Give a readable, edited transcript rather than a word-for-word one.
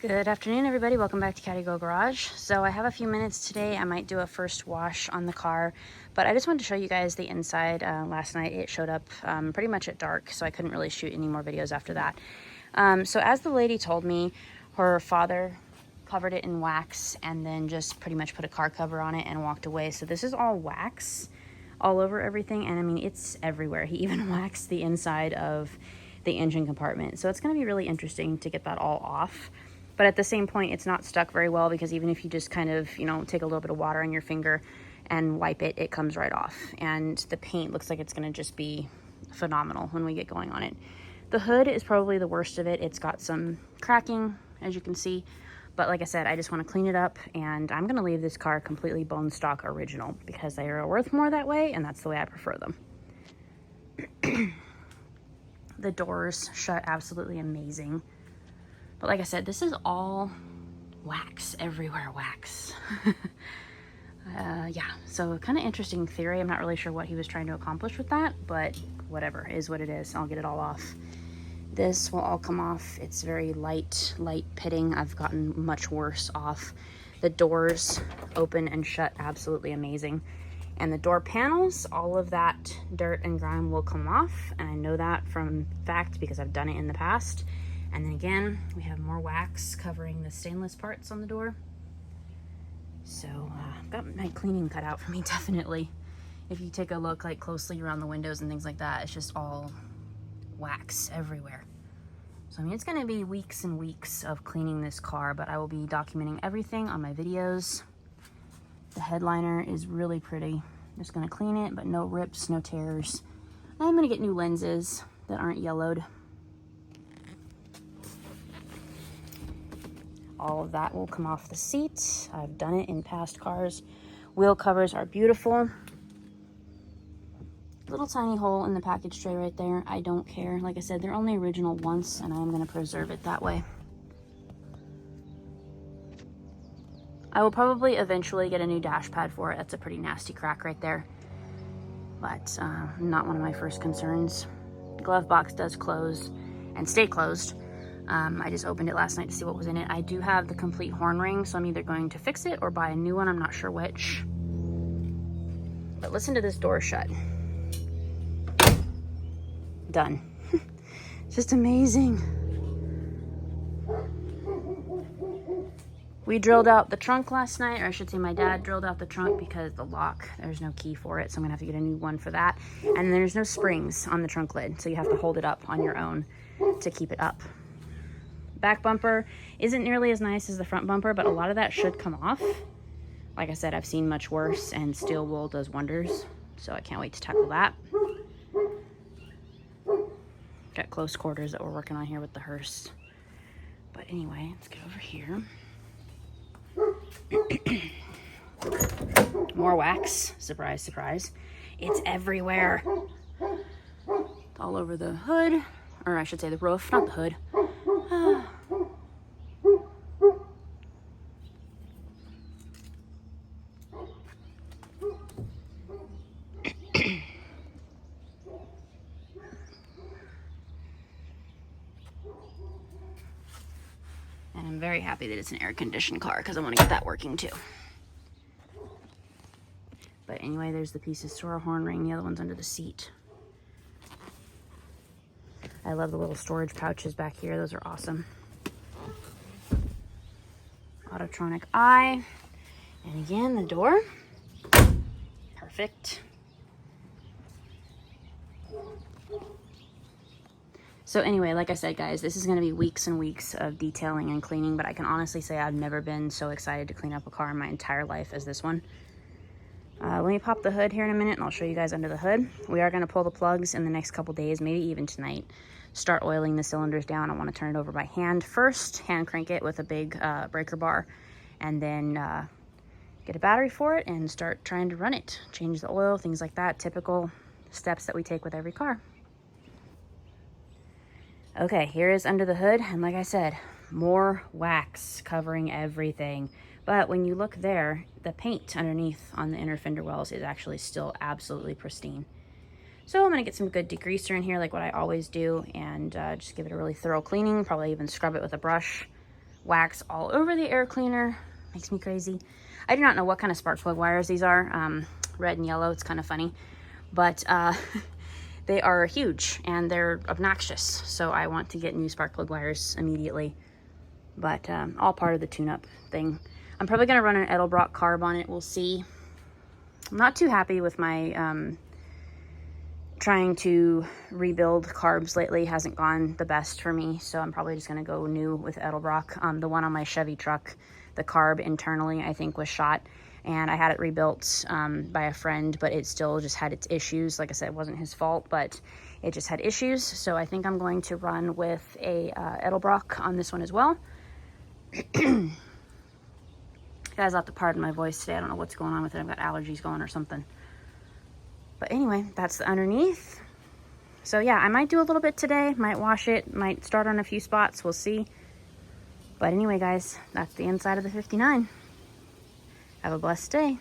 Good afternoon, everybody. Welcome back to Caddy Girl Garage. So I have a few minutes today. I might do a first wash on the car, but I just wanted to show you guys the inside. Last night it showed up pretty much at dark, so I couldn't really shoot any more videos after that. So as the lady told me, her father covered it in wax and then just pretty much put a car cover on it and walked away. So this is all wax all over everything, and I mean, it's everywhere. He even waxed the inside of the engine compartment. So it's going to be really interesting to get that all off. But at the same point, it's not stuck very well because even if you just kind of, take a little bit of water on your finger and wipe it, it comes right off. And the paint looks like it's going to just be phenomenal when we get going on it. The hood is probably the worst of it. It's got some cracking, as you can see. But like I said, I just want to clean it up, and I'm going to leave this car completely bone stock original because they are worth more that way, and that's the way I prefer them. The doors shut absolutely amazing. But like I said, this is all wax, everywhere wax. Yeah, so kind of interesting theory. I'm not really sure what he was trying to accomplish with that, but whatever, is what it is. I'll get it all off. This will all come off. It's very light pitting. I've gotten much worse off. The doors open and shut absolutely amazing. And the door panels, all of that dirt and grime will come off. And I know that from fact because I've done it in the past. And then again, we have more wax covering the stainless parts on the door. So I've got my cleaning cut out for me, definitely. If you take a look closely around the windows and things like that, it's just all wax everywhere. So I mean, it's gonna be weeks and weeks of cleaning this car, but I will be documenting everything on my videos. The headliner is really pretty. Just gonna clean it, but no rips, no tears. I'm gonna get new lenses that aren't yellowed. All of that will come off the seat. I've done it in past cars. Wheel covers are beautiful. Little tiny hole in the package tray right there. I don't care. Like I said, they're only original once, and I am going to preserve it that way. I will probably eventually get a new dash pad for it. That's a pretty nasty crack right there, but not one of my first concerns. Glove box does close and stay closed. I just opened it last night to see what was in it. I do have the complete horn ring, so I'm either going to fix it or buy a new one. I'm not sure which. But listen to this door shut. Done. Just amazing. We drilled out the trunk last night, or I should say my dad drilled out the trunk because the lock, there's no key for it, so I'm gonna have to get a new one for that. And there's no springs on the trunk lid, so you have to hold it up on your own to keep it up. Back bumper isn't nearly as nice as the front bumper, but a lot of that should come off. Like I said, I've seen much worse, and steel wool does wonders, so I can't wait to tackle that. Got close quarters that we're working on here with the hearse. But anyway, let's get over here. More wax. Surprise, surprise. It's everywhere. It's all over the hood, or I should say the roof, not the hood. And I'm very happy that it's an air-conditioned car because I want to get that working too. But anyway, there's the pieces to our horn ring. The other one's under the seat. I love the little storage pouches back here. Those are awesome. Autotronic eye. And again, the door. Perfect. So anyway, like I said, guys, this is going to be weeks and weeks of detailing and cleaning, but I can honestly say I've never been so excited to clean up a car in my entire life as this one. Let me pop the hood here in a minute, and I'll show you guys under the hood. We are going to pull the plugs in the next couple days, maybe even tonight. Start oiling the cylinders down. I want to turn it over by hand first, hand crank it with a big breaker bar, and then get a battery for it and start trying to run it. Change the oil, things like that. Typical steps that we take with every car. Okay, here is under the hood, and like I said, more wax covering everything. But when you look there, the paint underneath on the inner fender wells is actually still absolutely pristine. So I'm gonna get some good degreaser in here like what I always do, and just give it a really thorough cleaning, probably even scrub it with a brush. wax all over the air cleaner. Makes me crazy. I do not know what kind of spark plug wires these are. Red and yellow, it's kind of funny. But they are huge and they're obnoxious. So I want to get new spark plug wires immediately. But all part of the tune-up thing. I'm probably going to run an Edelbrock carb on it. We'll see. I'm not too happy with my trying to rebuild carbs lately. Hasn't gone the best for me. So I'm probably just going to go new with Edelbrock. The one on my Chevy truck, the carb internally, I think was shot. And I had it rebuilt by a friend, but it still just had its issues. Like I said, it wasn't his fault, but it just had issues. So I think I'm going to run with a Edelbrock on this one as well. Guys, I'll have to pardon my voice today. I don't know what's going on with it. I've got allergies going or something. But anyway, that's the underneath. So yeah, I might do a little bit today. Might wash it. Might start on a few spots. We'll see. But anyway, guys, that's the inside of the 59. Have a blessed day.